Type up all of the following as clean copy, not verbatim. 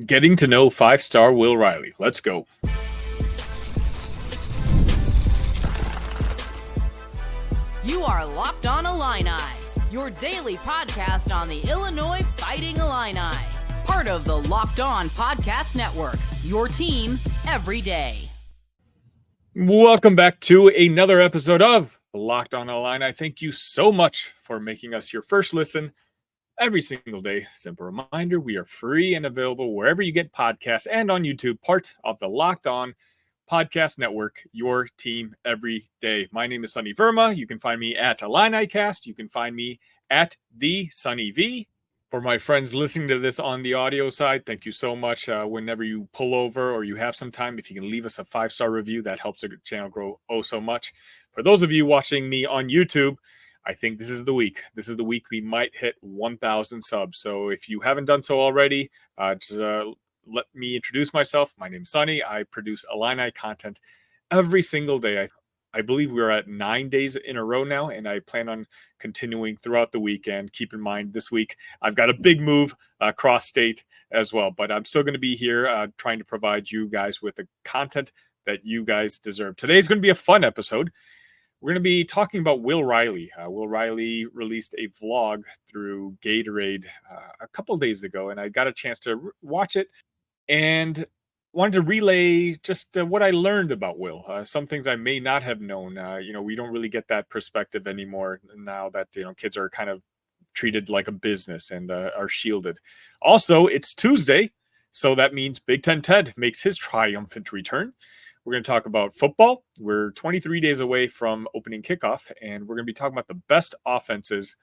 Getting to know five-star Will Riley. Let's go. You are Locked On Illini, your daily podcast on the Illinois Fighting Illini. Part of the Locked On Podcast Network, your team every day. Welcome back to another episode of Locked On Illini. Thank you so much for making us your first listen every single day. Simple reminder, we are free and available wherever you get podcasts and on YouTube, part of the Locked On Podcast Network, your team every day. My name is Sunny Verma. You can find me at IlliniCast. You can find me at the Sunny V. For my friends listening to this on the audio side, thank you so much. Whenever you pull over or you have some time, if you can leave us a 5-star review, that helps the channel grow oh so much. For those of you watching me on YouTube, I think this is the week. This is the week we might hit 1,000 subs. So if you haven't done so already, just let me introduce myself. My name is Sunny. I produce Illini content every single day. I believe we're at 9 days in a row now, and I plan on continuing throughout the weekend. Keep in mind, this week I've got a big move across state as well, but I'm still going to be here trying to provide you guys with the content that you guys deserve. Today's going to be a fun episode. We're going to be talking about Will Riley. Will Riley released a vlog through Gatorade a couple days ago, and I got a chance to watch it and wanted to relay just what I learned about Will. Some things I may not have known. We don't really get that perspective anymore now that kids are kind of treated like a business and are shielded. Also, it's Tuesday, so that means Big Ten Ted makes his triumphant return. We're going to talk about football. We're 23 days away from opening kickoff, and we're going to be talking about the best offenses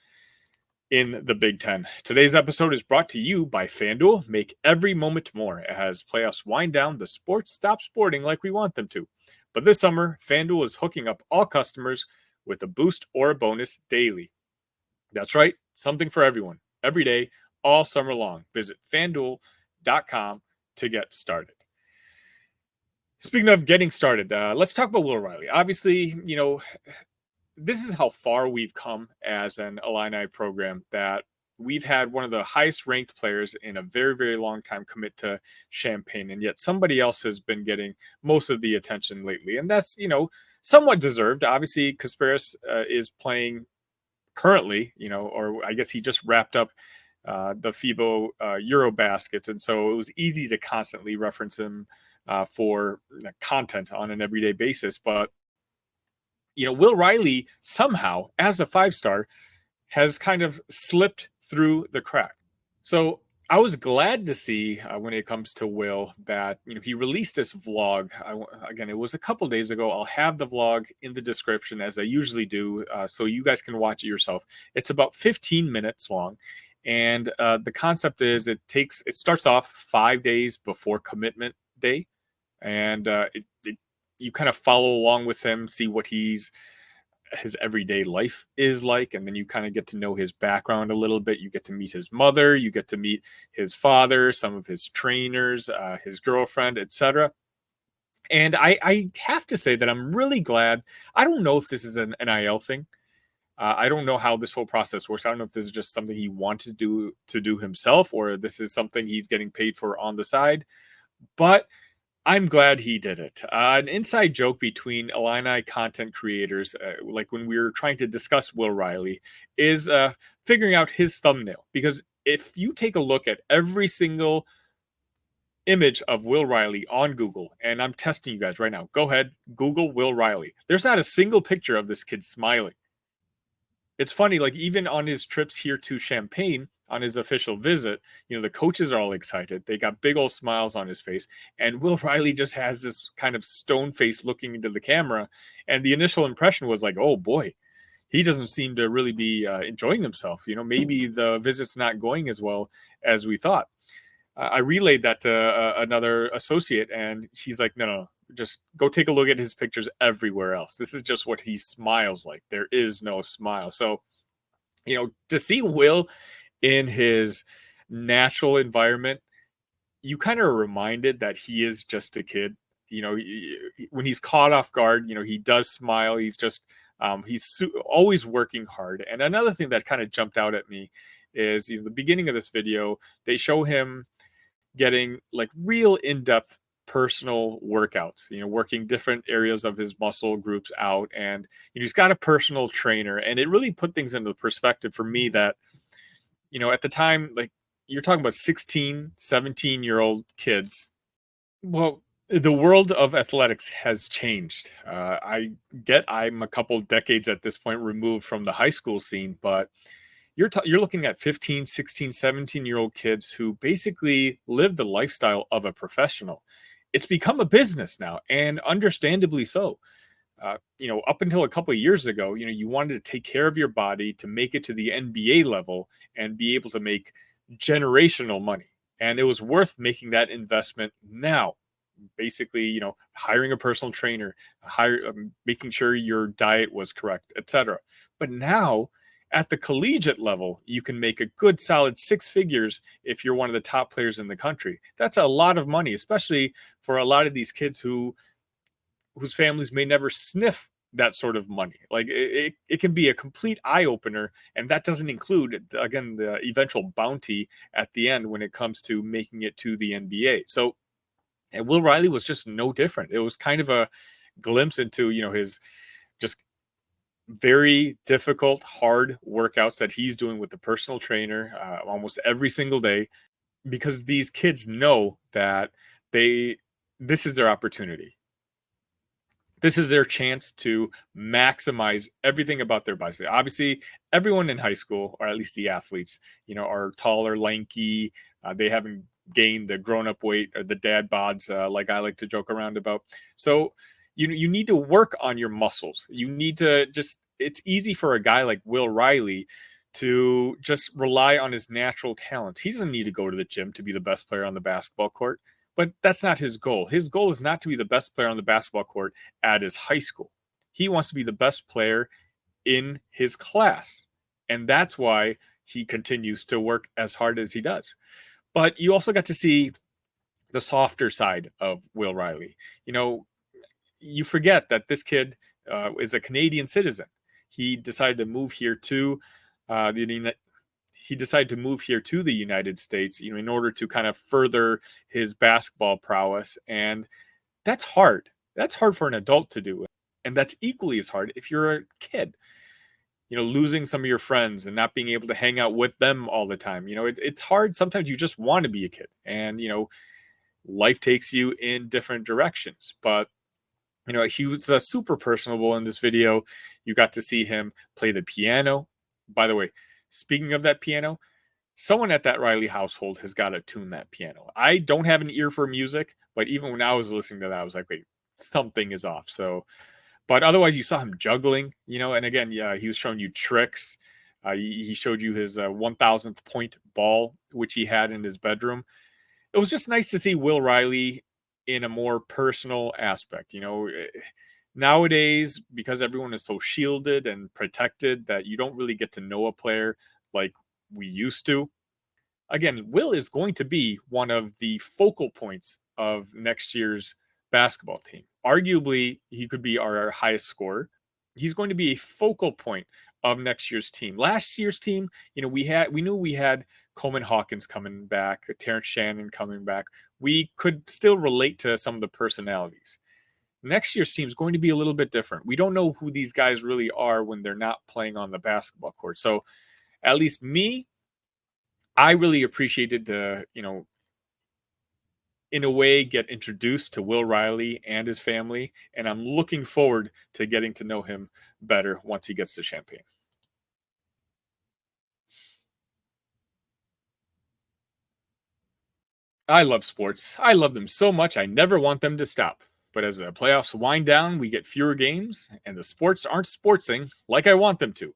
in the Big Ten. Today's episode is brought to you by FanDuel. Make every moment more as playoffs wind down. The sports stop sporting like we want them to. But this summer, FanDuel is hooking up all customers with a boost or a bonus daily. That's right, something for everyone, every day, all summer long. Visit FanDuel.com to get started. Speaking of getting started, let's talk about Will Riley. Obviously, this is how far we've come as an Illini program, that we've had one of the highest ranked players in a very, very long time commit to Champaign, and yet somebody else has been getting most of the attention lately. And that's, somewhat deserved. Obviously, Kasparis is playing currently, or I guess he just wrapped up the FIBA Euro baskets. And so it was easy to constantly reference him for content on an everyday basis. But Will Riley somehow, as a 5-star, has kind of slipped through the crack. So I was glad to see when it comes to Will that he released this vlog. Again, it was a couple days ago. I'll have the vlog in the description as I usually do, so you guys can watch it yourself. It's about 15 minutes long, and the concept is it starts off 5 days before commitment day, and you kind of follow along with him, see what his everyday life is like, and then you kind of get to know his background a little bit. You get to meet his mother, you get to meet his father, some of his trainers, his girlfriend, etc. And I have to say that I'm really glad. I don't know if this is an NIL thing. I don't know how this whole process works. I don't know if this is just something he wanted to do himself, or this is something he's getting paid for on the side. But I'm glad he did it. An inside joke between Illini content creators, like when we were trying to discuss Will Riley, is figuring out his thumbnail. Because if you take a look at every single image of Will Riley on Google, and I'm testing you guys right now, go ahead, Google Will Riley. There's not a single picture of this kid smiling. It's funny, like even on his trips here to Champaign, on his official visit, the coaches are all excited. They got big old smiles on his face. And Will Riley just has this kind of stone face looking into the camera. And the initial impression was like, oh boy, he doesn't seem to really be enjoying himself. Maybe the visit's not going as well as we thought. I relayed that to another associate, and he's like, no, just go take a look at his pictures everywhere else. This is just what he smiles like. There is no smile. So, to see Will in his natural environment, you kind of are reminded that he is just a kid. When he's caught off guard, he does smile. He's just he's always working hard. And another thing that kind of jumped out at me is the beginning of this video, they show him getting like real in-depth personal workouts, working different areas of his muscle groups out. And he's got a personal trainer. And it really put things into perspective for me that, at the time, like you're talking about 16, 17-year-old kids. Well, the world of athletics has changed. I'm a couple decades at this point removed from the high school scene, but you're looking at 15, 16, 17-year-old kids who basically live the lifestyle of a professional. It's become a business now, and understandably so. Up until a couple of years ago, you wanted to take care of your body to make it to the NBA level and be able to make generational money. And it was worth making that investment now. Basically, hiring a personal trainer, making sure your diet was correct, etc. But now, at the collegiate level, you can make a good solid six figures if you're one of the top players in the country. That's a lot of money, especially for a lot of these kids whose families may never sniff that sort of money. Like it can be a complete eye opener, and that doesn't include, again, the eventual bounty at the end when it comes to making it to the NBA. So, and Will Riley was just no different. It was kind of a glimpse into, his just very difficult, hard workouts that he's doing with the personal trainer almost every single day, because these kids know that this is their opportunity. This is their chance to maximize everything about their bodies. Obviously, everyone in high school, or at least the athletes, are taller, lanky. They haven't gained the grown-up weight or the dad bods, like I like to joke around about. So you need to work on your muscles. You need to it's easy for a guy like Will Riley to just rely on his natural talents. He doesn't need to go to the gym to be the best player on the basketball court, but that's not his goal. His goal is not to be the best player on the basketball court at his high school. He wants to be the best player in his class. And that's why he continues to work as hard as he does. But you also got to see the softer side of Will Riley. You forget that this kid is a Canadian citizen. He decided to move here to the United States, in order to kind of further his basketball prowess. And that's hard. That's hard for an adult to do. And that's equally as hard if you're a kid. Losing some of your friends and not being able to hang out with them all the time. It's hard. Sometimes you just want to be a kid, and, life takes you in different directions. But, he was super personable in this video. You got to see him play the piano. By the way, speaking of that piano, someone at that Riley household has got to tune that piano. I don't have an ear for music, but even when I was listening to that, I was like, wait, something is off. So, but otherwise, you saw him juggling, and again, yeah, he was showing you tricks. He showed you his 1,000th point ball, which he had in his bedroom. It was just nice to see Will Riley in a more personal aspect. Nowadays, because everyone is so shielded and protected, that you don't really get to know a player like we used to. Again, Will is going to be one of the focal points of next year's basketball team. Arguably, he could be our highest scorer. He's going to be a focal point of next year's team. Last year's team, we knew we had Coleman Hawkins coming back, Terrence Shannon coming back. We could still relate to some of the personalities. Next year's team is going to be a little bit different. We don't know who these guys really are when they're not playing on the basketball court. So at least me, I really appreciated the, in a way, get introduced to Will Riley and his family. And I'm looking forward to getting to know him better once he gets to Champaign. I love sports. I love them so much, I never want them to stop. But as the playoffs wind down, we get fewer games, and the sports aren't sportsing like I want them to.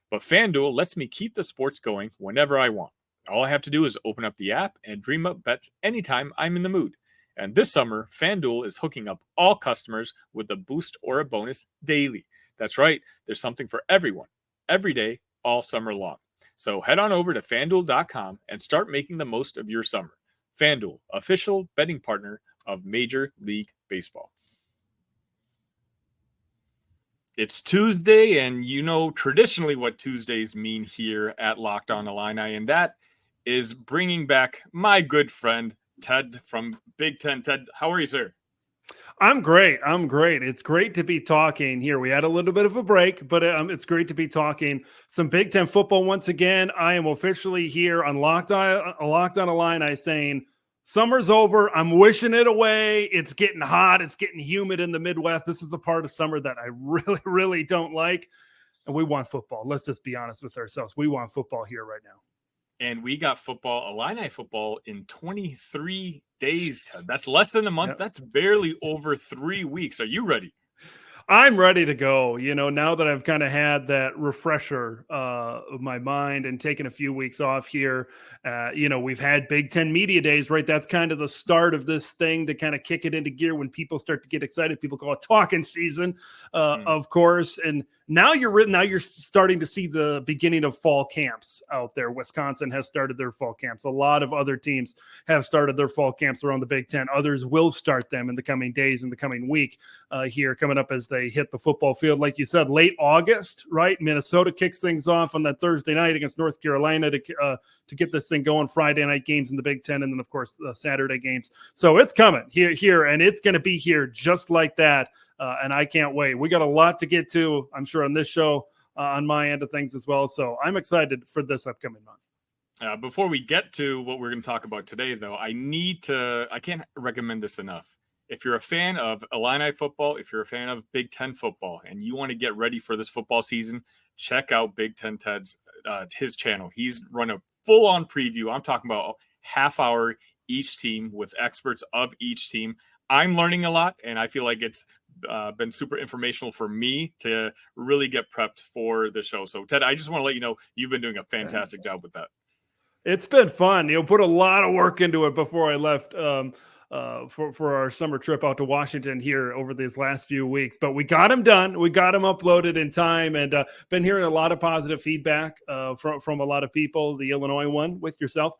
But FanDuel lets me keep the sports going whenever I want. All I have to do is open up the app and dream up bets anytime I'm in the mood. And this summer, FanDuel is hooking up all customers with a boost or a bonus daily. That's right, there's something for everyone, every day, all summer long. So head on over to FanDuel.com and start making the most of your summer. FanDuel, official betting partner of Major League Baseball. It's Tuesday, and you know traditionally what Tuesdays mean here at Locked On Illini, and that is bringing back my good friend, Ted from Big Ten. Ted, how are you, sir? I'm great. It's great to be talking here. We had a little bit of a break, but it's great to be talking some Big Ten football once again. I am officially here on Locked On Illini saying summer's over. I'm wishing it away. It's getting hot. It's getting humid in the Midwest. This is the part of summer that I really, really don't like. And we want football. Let's just be honest with ourselves. We want football here right now. And we got football, Illini football, in 23 days. Ted. That's less than a month. Yep. That's barely over 3 weeks. Are you ready? I'm ready to go. Now that I've kind of had that refresher of my mind and taken a few weeks off here, we've had Big Ten Media Days, right? That's kind of the start of this thing to kind of kick it into gear when people start to get excited. People call it talking season, of course. And now you're starting to see the beginning of fall camps out there. Wisconsin has started their fall camps. A lot of other teams have started their fall camps around the Big Ten. Others will start them in the coming days, in the coming week here coming up as they hit the football field. Like you said, late August, right? Minnesota kicks things off on that Thursday night against North Carolina to get this thing going. Friday night games in the Big Ten, and then of course Saturday games. So it's coming here, and it's going to be here just like that. And I can't wait. We got a lot to get to, I'm sure, on this show, on my end of things as well. So I'm excited for this upcoming month. Before we get to what we're going to talk about today, though, I can't recommend this enough. If you're a fan of Illini football, if you're a fan of Big Ten football, and you want to get ready for this football season, check out Big Ten Ted's his channel. He's run a full-on preview. I'm talking about half hour each team with experts of each team. I'm learning a lot, and I feel like it's been super informational for me to really get prepped for the show. So, Ted, I just want to let you know you've been doing a fantastic job with that. It's been fun. Put a lot of work into it before I left for our summer trip out to Washington here over these last few weeks. But we got them done. We got them uploaded in time, and been hearing a lot of positive feedback from a lot of people. The Illinois one with yourself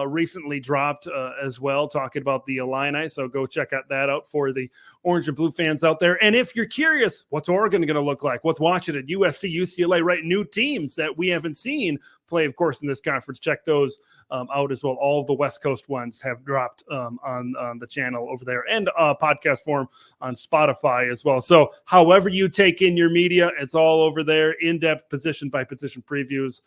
recently dropped as well, talking about the Illini. So go check that out for the orange and blue fans out there. And if you're curious, what's Oregon going to look like? What's Washington, USC, UCLA, right? New teams that we haven't seen play, of course, in this conference. Check those out as well. All of the West Coast ones have dropped on the channel over there, and podcast form on Spotify as well. So however you take in your media, it's all over there, in-depth position by position previews.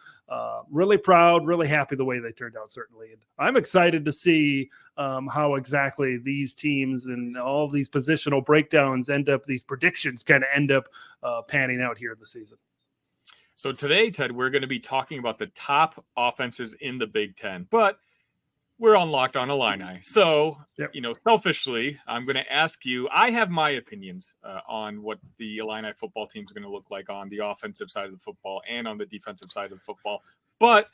Really proud, really happy the way they turned out, certainly. And I'm excited to see how exactly these teams and all of these positional breakdowns these predictions kind of end up panning out here in the season. So today, Ted, we're going to be talking about the top offenses in the Big Ten, but we're on Locked On Illini. So, selfishly, I'm going to ask you, I have my opinions on what the Illini football team is going to look like on the offensive side of the football and on the defensive side of the football. But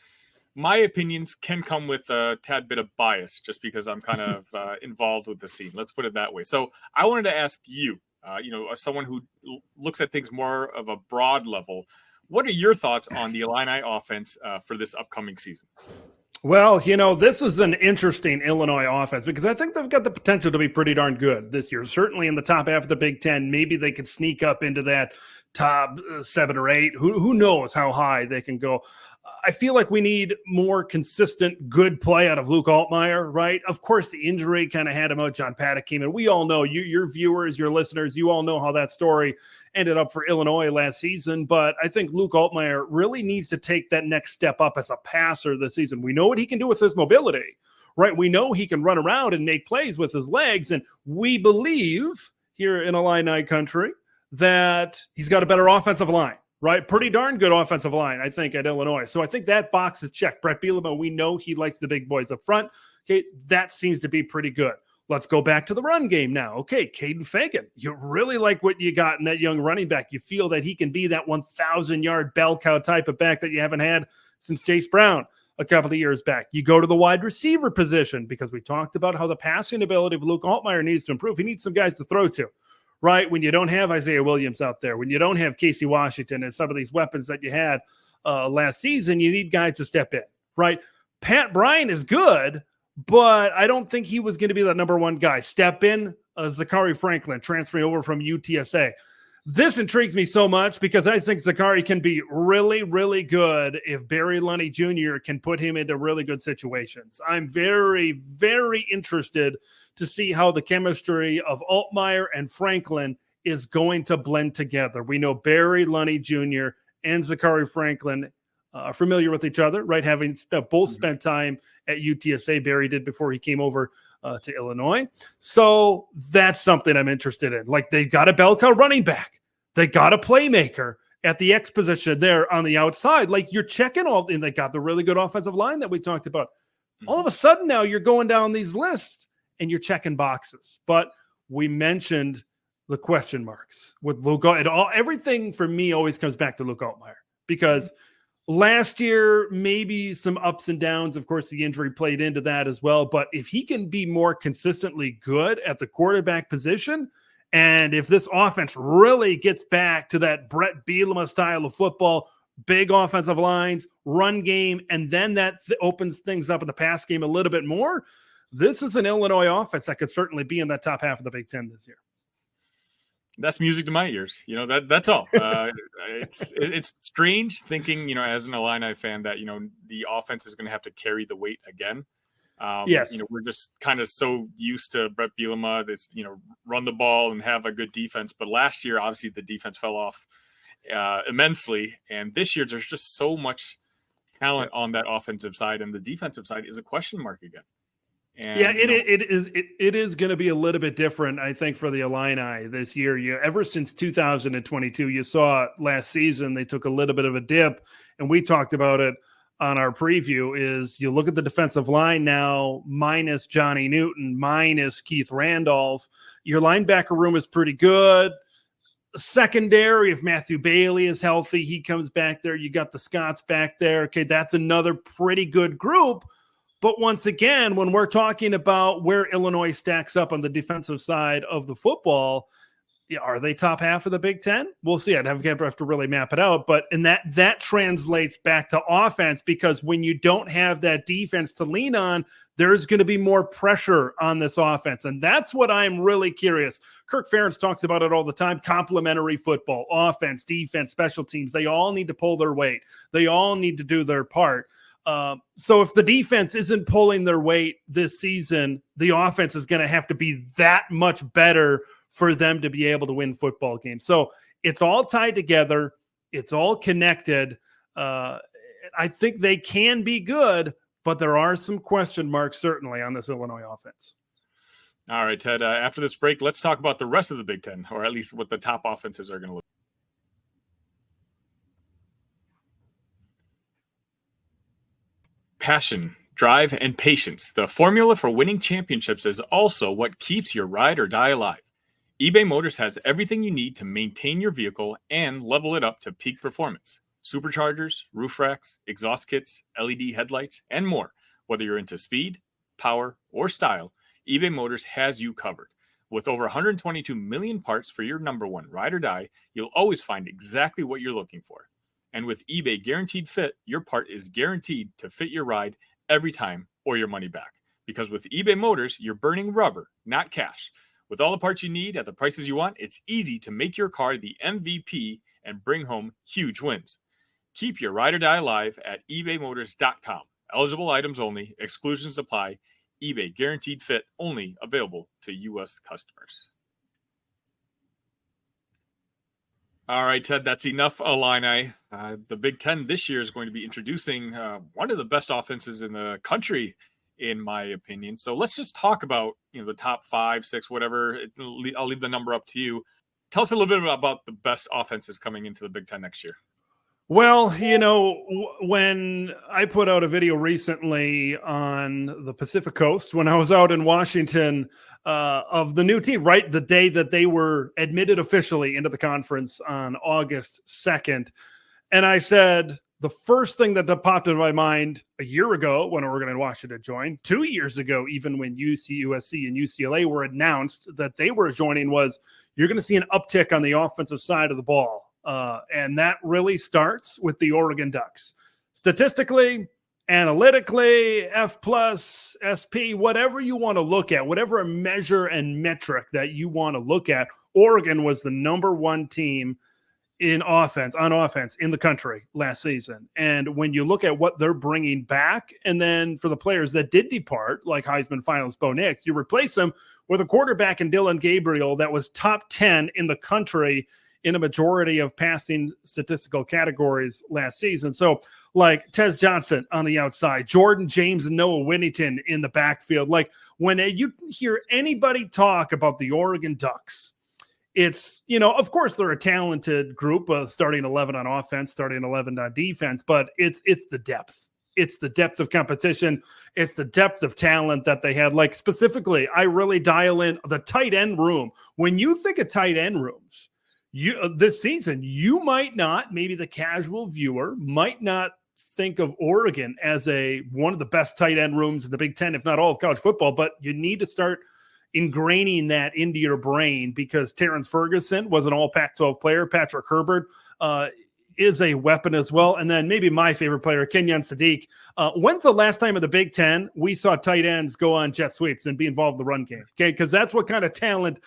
my opinions can come with a tad bit of bias just because I'm kind of involved with the scene. Let's put it that way. So I wanted to ask you, as someone who looks at things more of a broad level, what are your thoughts on the Illini offense for this upcoming season? Well, this is an interesting Illinois offense because I think they've got the potential to be pretty darn good this year. Certainly in the top half of the Big Ten, maybe they could sneak up into that top 7 or 8. Who knows how high they can go. I feel like we need more consistent, good play out of Luke Altmaier, right? Of course, the injury kind of had him out. John Paddock came in. We all know, your viewers, your listeners, you all know how that story ended up for Illinois last season. But I think Luke Altmaier really needs to take that next step up as a passer this season. We know what he can do with his mobility, right? We know he can run around and make plays with his legs. And we believe here in Illini country that he's got a better offensive line. Right. Pretty darn good offensive line, I think, at Illinois. So I think that box is checked. Brett Bielema, we know he likes the big boys up front. Okay. That seems to be pretty good. Let's go back to the run game now. Okay. Caden Fagan, you really like what you got in that young running back. You feel that he can be that 1,000-yard bell cow type of back that you haven't had since Chase Brown a couple of years back. You go to the wide receiver position because we talked about how the passing ability of Luke Altmaier needs to improve. He needs some guys to throw to. Right, when you don't have Isaiah Williams out there, when you don't have Casey Washington and some of these weapons that you had last season, you need guys to step in, right? Pat Bryant is good, but I don't think he was going to be the number one guy. Step in, Zachary Franklin, transferring over from UTSA. This intrigues me so much because I think Zakari can be really, really good if Barry Lunny Jr. can put him into really good situations. I'm very, very interested to see how the chemistry of Altmaier and Franklin is going to blend together. We know Barry Lunny Jr. and Zakari Franklin are familiar with each other, right? Having both spent time at UTSA. Barry did before he came over to Illinois. So that's something I'm interested in. Like, they got a bell cow running back. They got a playmaker at the X position there on the outside. Like, you're checking all, and they got the really good offensive line that we talked about. All of a sudden now you're going down these lists and you're checking boxes. But we mentioned the question marks with Luke. Everything for me always comes back to Luke Altmaier, because last year, maybe some ups and downs. Of course, the injury played into that as well. But if he can be more consistently good at the quarterback position, and if this offense really gets back to that Brett Bielema style of football, big offensive lines, run game, and then that opens things up in the pass game a little bit more, this is an Illinois offense that could certainly be in that top half of the Big Ten this year. That's music to my ears. That's all. It's strange thinking, as an Illini fan, that, the offense is going to have to carry the weight again. Yes. We're just kind of so used to Brett Bielema, this, run the ball and have a good defense. But last year, obviously, the defense fell off immensely. And this year, there's just so much talent on that offensive side. And the defensive side is a question mark again. And, it is going to be a little bit different, I think, for the Illini this year. Ever since 2022, you saw last season, they took a little bit of a dip, and we talked about it on our preview. Is you look at the defensive line now, minus Johnny Newton, minus Keith Randolph, your linebacker room is pretty good. Secondary, if Matthew Bailey is healthy, he comes back there. You got the Scots back there. Okay, that's another pretty good group. But once again, when we're talking about where Illinois stacks up on the defensive side of the football, are they top half of the Big Ten? We'll see. I'd have to really map it out. But that translates back to offense, because when you don't have that defense to lean on, there's going to be more pressure on this offense. And that's what I'm really curious. Kirk Ferentz talks about it all the time. Complementary football, offense, defense, special teams. They all need to pull their weight. They all need to do their part. So if the defense isn't pulling their weight this season, the offense is going to have to be that much better for them to be able to win football games. So it's all tied together. It's all connected. I think they can be good, but there are some question marks certainly on this Illinois offense. All right, Ted, after this break, let's talk about the rest of the Big Ten, or at least what the top offenses are going to look. Passion, drive, and patience. The formula for winning championships is also what keeps your ride or die alive. eBay Motors has everything you need to maintain your vehicle and level it up to peak performance. Superchargers, roof racks, exhaust kits, LED headlights, and more. Whether you're into speed, power, or style, eBay Motors has you covered. With over 122 million parts for your number one ride or die, you'll always find exactly what you're looking for. And with eBay Guaranteed Fit, your part is guaranteed to fit your ride every time or your money back. Because with eBay Motors, you're burning rubber, not cash. With all the parts you need at the prices you want, it's easy to make your car the MVP and bring home huge wins. Keep your ride or die alive at ebaymotors.com. Eligible items only. Exclusions apply. eBay Guaranteed Fit only available to U.S. customers. All right, Ted, that's enough Illini. The Big Ten this year is going to be introducing one of the best offenses in the country, in my opinion. So let's just talk about the top 5, 6, whatever. I'll leave the number up to you. Tell us a little bit about the best offenses coming into the Big Ten next year. Well, when I put out a video recently on the Pacific Coast, when I was out in Washington, of the new team, right, the day that they were admitted officially into the conference on August 2nd. And I said, the first thing that popped into my mind a year ago when Oregon and Washington joined, 2 years ago, even when USC and UCLA were announced that they were joining, was you're going to see an uptick on the offensive side of the ball. And that really starts with the Oregon Ducks. Statistically, analytically, F+, SP, whatever you want to look at, whatever measure and metric that you want to look at, Oregon was the number one team on offense in the country last season. And when you look at what they're bringing back, and then for the players that did depart, like Heisman finalist Bo Nix, you replace them with a quarterback in Dylan Gabriel that was top 10 in the country in a majority of passing statistical categories last season. So like Tez Johnson on the outside, Jordan James and Noah Whittington in the backfield. Like when you hear anybody talk about the Oregon Ducks, it's, of course they're a talented group, starting 11 on offense, starting 11 on defense, but it's the depth. It's the depth of competition. It's the depth of talent that they had. Like specifically, I really dial in the tight end room. When you think of tight end rooms, this season, you might not, maybe the casual viewer might not think of Oregon as one of the best tight end rooms in the Big Ten, if not all of college football, but you need to start ingraining that into your brain because Terrence Ferguson was an all Pac-12 player. Patrick Herbert is a weapon as well. And then maybe my favorite player, Kenyon Sadiq. When's the last time in the Big Ten we saw tight ends go on jet sweeps and be involved in the run game? Okay, because that's what kind of talent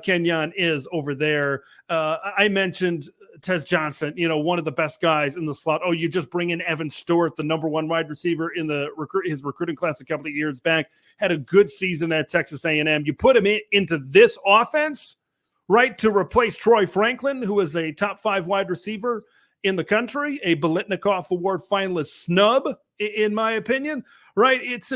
Kenyon is over there. I mentioned Tez Johnson, one of the best guys in the slot. Oh, you just bring in Evan Stewart, the number one wide receiver in his recruiting class a couple of years back, had a good season at Texas A&M. You put him into this offense, right, to replace Troy Franklin, who is a top 5 wide receiver in the country, a Biletnikoff Award finalist snub, in my opinion, right? It's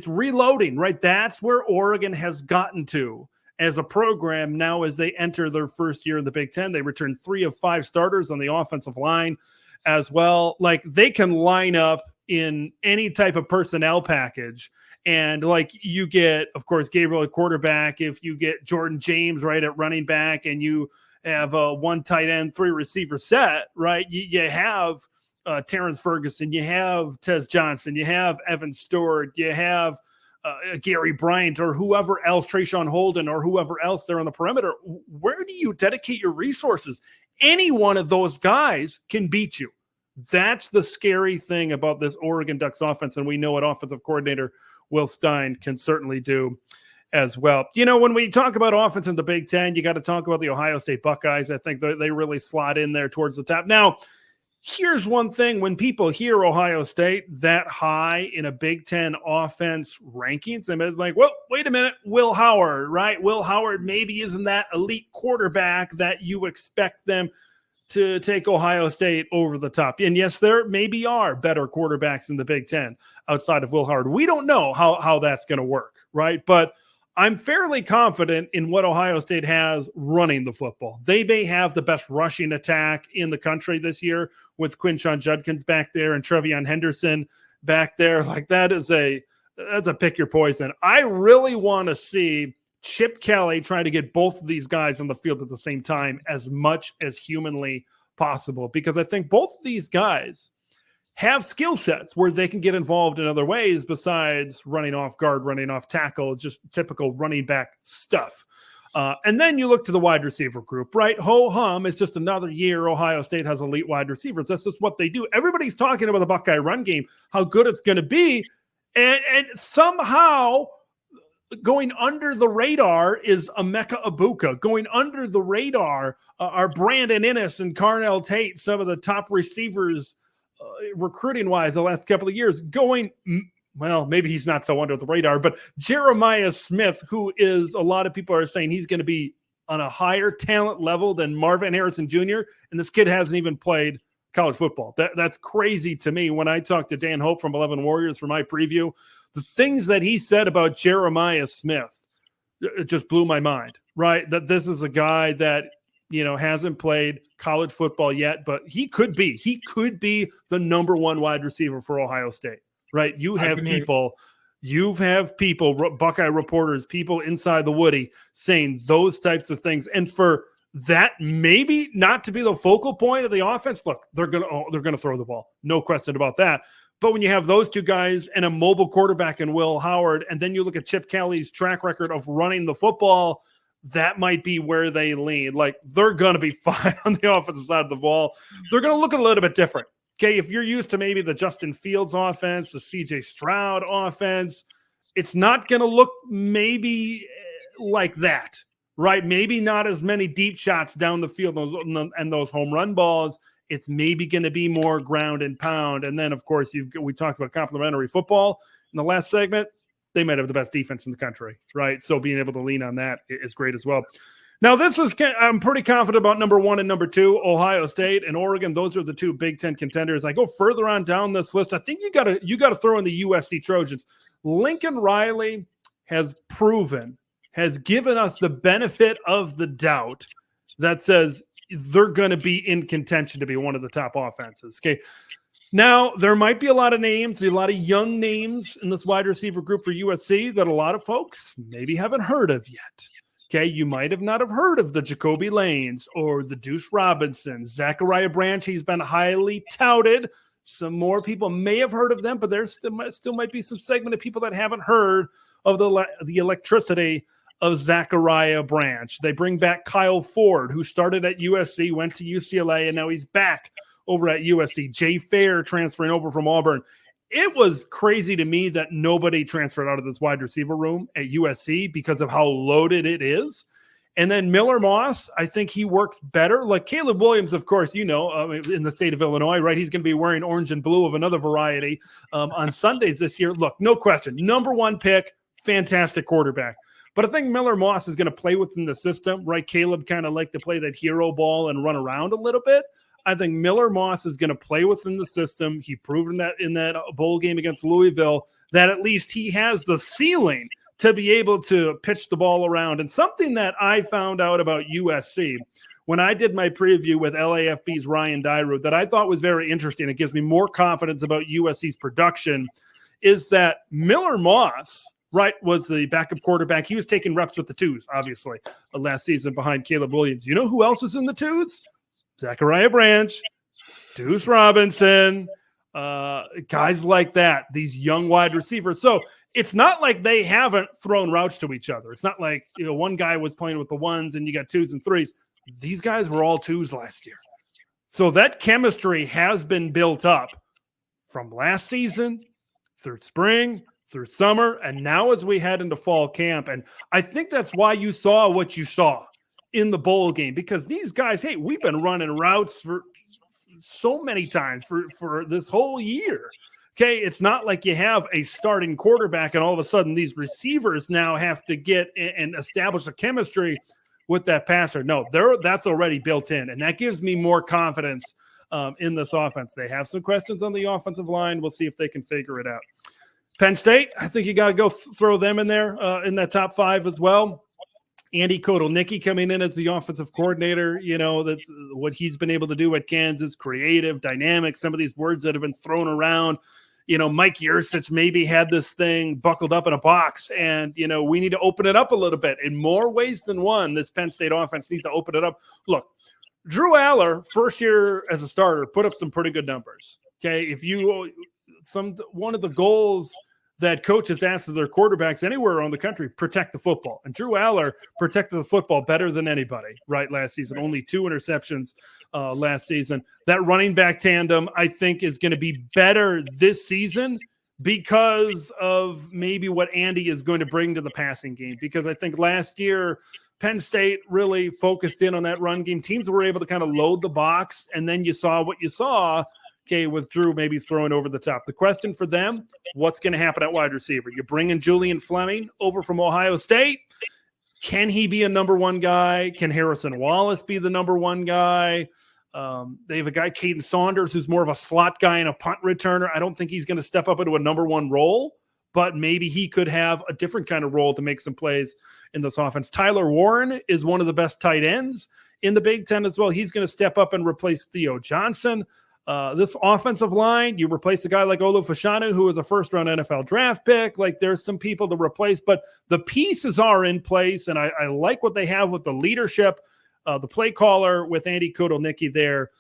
reloading, right? That's where Oregon has gotten to as a program now as they enter their first year in the Big Ten. They return 3 of 5 starters on the offensive line as well. Like they can line up in any type of personnel package. And like you get, of course, Gabriel at quarterback. If you get Jordan James right at running back and you have a 1 tight end, 3 receiver set, right? You have Terrence Ferguson, you have Tez Johnson, you have Evan Stewart, you have Gary Bryant or whoever else, Trayshawn Holden or whoever else there on the perimeter. Where do you dedicate your resources? Any one of those guys can beat you. That's the scary thing about this Oregon Ducks offense, and we know what offensive coordinator Will Stein can certainly do as well. When we talk about offense in the Big Ten, you got to talk about the Ohio State Buckeyes. I think they really slot in there towards the top. Now, here's one thing. When people hear Ohio State that high in a Big Ten offense rankings, they're like, well, wait a minute, Will Howard, right? Will Howard maybe isn't that elite quarterback that you expect them to take Ohio State over the top. And yes, there maybe are better quarterbacks in the Big Ten outside of Will Howard. We don't know how that's going to work, right? But I'm fairly confident in what Ohio State has running the football. They may have the best rushing attack in the country this year with Quinshon Judkins back there and Trevion Henderson back there. Like that's a pick your poison. I really want to see Chip Kelly trying to get both of these guys on the field at the same time as much as humanly possible, because I think both of these guys have skill sets where they can get involved in other ways besides running off guard, running off tackle, just typical running back stuff. And then you look to the wide receiver group, right? Ho-hum, it's just another year Ohio State has elite wide receivers. That's just what they do. Everybody's talking about the Buckeye run game, how good it's going to be. And somehow going under the radar is Emeka Egbuka. Going under the radar are Brandon Inniss and Carnell Tate, some of the top receivers recruiting-wise the last couple of years. Well, maybe he's not so under the radar, but Jeremiah Smith, who is, a lot of people are saying he's going to be on a higher talent level than Marvin Harrison Jr., and this kid hasn't even played college football. That's crazy to me. When I talked to Dan Hope from 11 Warriors for my preview, the things that he said about Jeremiah Smith, it just blew my mind, right? That this is a guy that, hasn't played college football yet, but he could be the number 1 wide receiver for Ohio State, right? You have people, Buckeye reporters, people inside the Woody saying those types of things. And for that maybe not to be the focal point of the offense, look, they're going to throw the ball. No question about that. But when you have those two guys and a mobile quarterback in Will Howard, and then you look at Chip Kelly's track record of running the football, that might be where they lean. Like, they're going to be fine on the offensive side of the ball. They're going to look a little bit different. Okay, if you're used to maybe the Justin Fields offense, the CJ Stroud offense, it's not going to look maybe like that, right? Maybe not as many deep shots down the field and those home run balls. It's maybe going to be more ground and pound. And then, of course, we talked about complementary football in the last segment. They might have the best defense in the country, right? So being able to lean on that is great as well. Now, I'm pretty confident about number 1 and number 2, Ohio State and Oregon. Those are the 2 Big Ten contenders. I go further on down this list. I think you got to throw in the USC Trojans. Lincoln Riley has given us the benefit of the doubt that says they're going to be in contention to be one of the top offenses. Okay. Now, there might be a lot of names, a lot of young names in this wide receiver group for USC that a lot of folks maybe haven't heard of yet. Okay, you might have not have heard of the Jacoby Lanes or the Deuce Robinson, Zachariah Branch. He's been highly touted. Some more people may have heard of them, but there still might be some segment of people that haven't heard of the electricity of Zachariah Branch. They bring back Kyle Ford, who started at USC, went to UCLA, and now he's back over at USC. Jay Fair transferring over from Auburn. It was crazy to me that nobody transferred out of this wide receiver room at USC because of how loaded it is. And then Miller Moss, I think he works better. Like Caleb Williams, of course, in the state of Illinois, right? He's going to be wearing orange and blue of another variety on Sundays this year. Look, no question. Number 1 pick, fantastic quarterback. But I think Miller Moss is going to play within the system, right? Caleb kind of liked to play that hero ball and run around a little bit. I think Miller Moss is going to play within the system. He proved that in that bowl game against Louisville that at least he has the ceiling to be able to pitch the ball around. And something that I found out about USC when I did my preview with LAFB's Ryan Dyrud that I thought was very interesting, it gives me more confidence about USC's production, is that Miller Moss, right, was the backup quarterback. He was taking reps with the 2s, obviously, last season behind Caleb Williams. You know who else was in the 2s? Zachariah Branch, Deuce Robinson, guys like that, these young wide receivers. So it's not like they haven't thrown routes to each other. It's not like, one guy was playing with the 1s and you got 2s and 3s. These guys were all 2s last year. So that chemistry has been built up from last season through spring, through summer, and now as we head into fall camp. And I think that's why you saw what you saw in the bowl game, because these guys, hey, we've been running routes for so many times for this whole year. Okay, it's not like you have a starting quarterback and all of a sudden these receivers now have to get and establish a chemistry with that passer. No, that's already built in, and that gives me more confidence in this offense. They have some questions on the offensive line. We'll see if they can figure it out. Penn State, I think you got to go throw them in there in that top 5 as well. Andy Kotelnicki coming in as the offensive coordinator, that's what he's been able to do at Kansas, creative, dynamic, some of these words that have been thrown around. Mike Yurcich maybe had this thing buckled up in a box, and, we need to open it up a little bit. In more ways than one, this Penn State offense needs to open it up. Look, Drew Aller, first year as a starter, put up some pretty good numbers. Okay, one of the goals that coaches ask of their quarterbacks anywhere around the country, protect the football. And Drew Aller protected the football better than anybody, right, last season. Only 2 interceptions last season. That running back tandem, I think, is going to be better this season because of maybe what Andy is going to bring to the passing game. Because I think last year, Penn State really focused in on that run game. Teams were able to kind of load the box, and then you saw what you saw. Okay, with Drew maybe throwing over the top. The question for them, what's going to happen at wide receiver? You bring in Julian Fleming over from Ohio State. Can he be a number 1 guy? Can Harrison Wallace be the number 1 guy? They have a guy, Caden Saunders, who's more of a slot guy and a punt returner. I don't think he's going to step up into a number 1 role, but maybe he could have a different kind of role to make some plays in this offense. Tyler Warren is one of the best tight ends in the Big Ten as well. He's going to step up and replace Theo Johnson. This offensive line, you replace a guy like Olu Fashanu, who was a first-round NFL draft pick. Like, there's some people to replace, but the pieces are in place, and I like what they have with the leadership, the play caller with Andy Kotelnicki there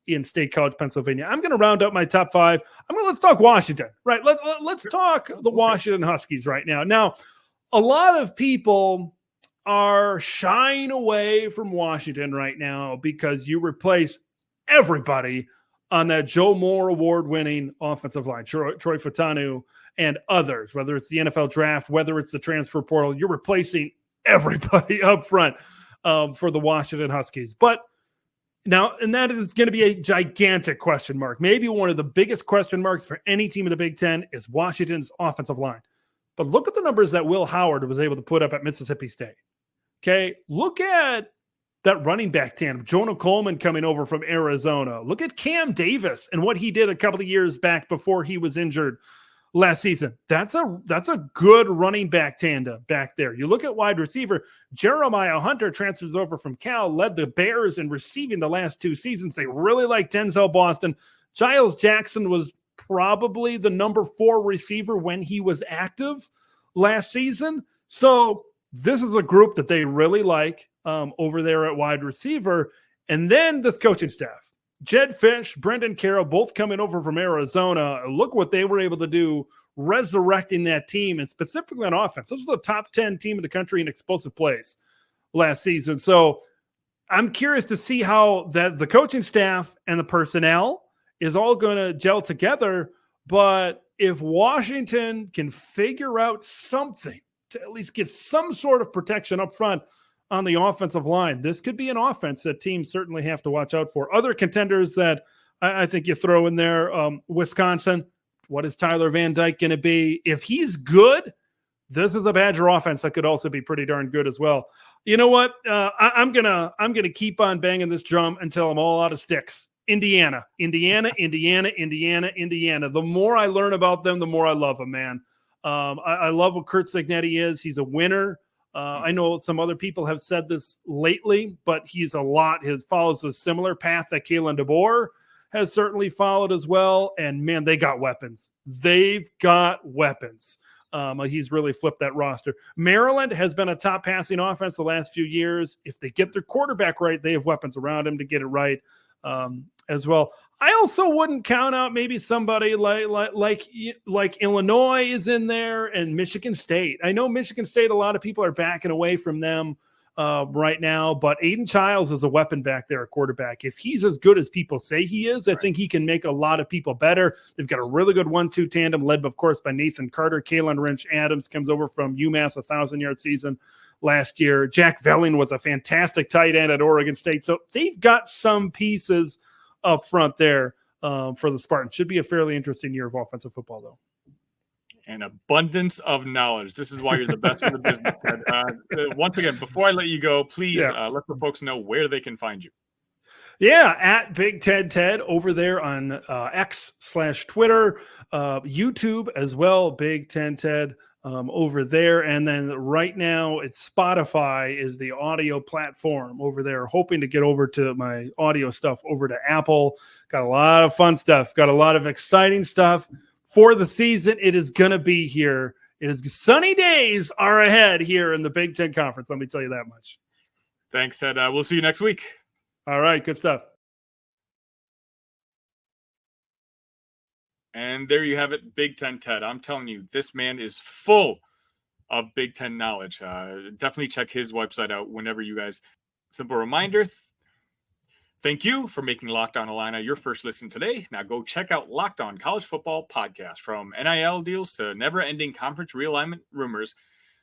in State College, Pennsylvania. I'm going to round up my top 5. Let's talk Washington, right? Let's talk the Washington Huskies right now. Now, a lot of people are shying away from Washington right now because you replace everybody on that Joe Moore award-winning offensive line, Troy Fautanu and others, whether it's the NFL draft, whether it's the transfer portal. You're replacing everybody up front for the Washington Huskies. But now, and that is going to be a gigantic question mark. Maybe one of the biggest question marks for any team in the Big Ten is Washington's offensive line. But look at the numbers that Will Howard was able to put up at Mississippi State. Okay, look at that running back tandem. Jonah Coleman coming over from Arizona. Look at Cam Davis and what he did a couple of years back before he was injured last season. That's a good running back tandem back there. You look at wide receiver, Jeremiah Hunter transfers over from Cal, led the Bears in receiving the last 2 seasons. They really like Denzel Boston. Giles Jackson was probably the number 4 receiver when he was active last season. So this is a group that they really like over there at wide receiver. And then this coaching staff, Jed Fish, Brendan Carroll, both coming over from Arizona. Look what they were able to do, resurrecting that team, and specifically on offense. This was the top 10 team in the country in explosive plays last season. So I'm curious to see how that the coaching staff and the personnel is all going to gel together. But if Washington can figure out something to at least get some sort of protection up front on the offensive line, this could be an offense that teams certainly have to watch out for. Other contenders that I think you throw in there, Wisconsin, what is Tyler Van Dyke going to be? If he's good, this is a Badger offense that could also be pretty darn good as well. You know what? I'm gonna keep on banging this drum until I'm all out of sticks. Indiana. The more I learn about them, the more I love them, man. I love what Kurt Cignetti is. He's a winner. I know some other people have said this lately, but he follows a similar path that Kalen DeBoer has certainly followed as well. And man, they got weapons. They've got weapons. He's really flipped that roster. Maryland has been a top passing offense the last few years. If they get their quarterback right, they have weapons around him to get it right as well. I also wouldn't count out maybe somebody like Illinois is in there, and Michigan State. I know Michigan State, a lot of people are backing away from them right now, but Aiden Childs is a weapon back there at quarterback. If he's as good as people say he is, I think he can make a lot of people better. They've got a really good 1-2 tandem led, of course, by Nathan Carter. Kalen Wrench Adams comes over from UMass, 1,000-yard season last year. Jack Velling was a fantastic tight end at Oregon State. So they've got some pieces up front there for the Spartans. Should be a fairly interesting year of offensive football, though. An abundance of knowledge. This is why you're the best in the business, Ted. Once again, before I let you go, please let the folks know where they can find you. Yeah, at Big Ted over there on X/Twitter, YouTube as well, Big Ted over there. And then right now it's Spotify is the audio platform over there. Hoping to get over to my audio stuff over to Apple. Got a lot of fun stuff. Got a lot of exciting stuff for the season. It is going to be here. It is sunny days are ahead here in the Big Ten Conference. Let me tell you that much. Thanks, Ted. We'll see you next week. All right. Good stuff. And there you have it, Big Ten Ted. I'm telling you, this man is full of Big Ten knowledge. Definitely check his website out whenever you guys. Simple reminder, thank you for making Locked On Illini your first listen today. Now go check out Locked On College Football Podcast. From NIL deals to never-ending conference realignment rumors,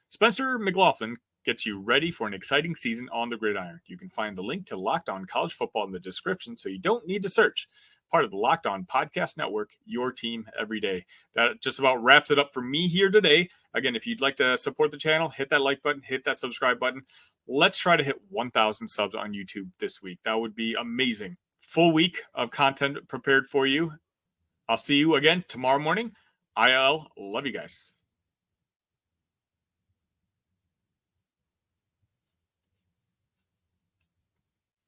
Spencer McLaughlin gets you ready for an exciting season on the gridiron. You can find the link to Locked On College Football in the description, so you don't need to search. Part of the Locked On Podcast Network, your team every day. That just about wraps it up for me here today. Again, if you'd like to support the channel, hit that like button, hit that subscribe button. Let's try to hit 1,000 subs on YouTube this week. That would be amazing. Full week of content prepared for you. I'll see you again tomorrow morning. IL, love you guys.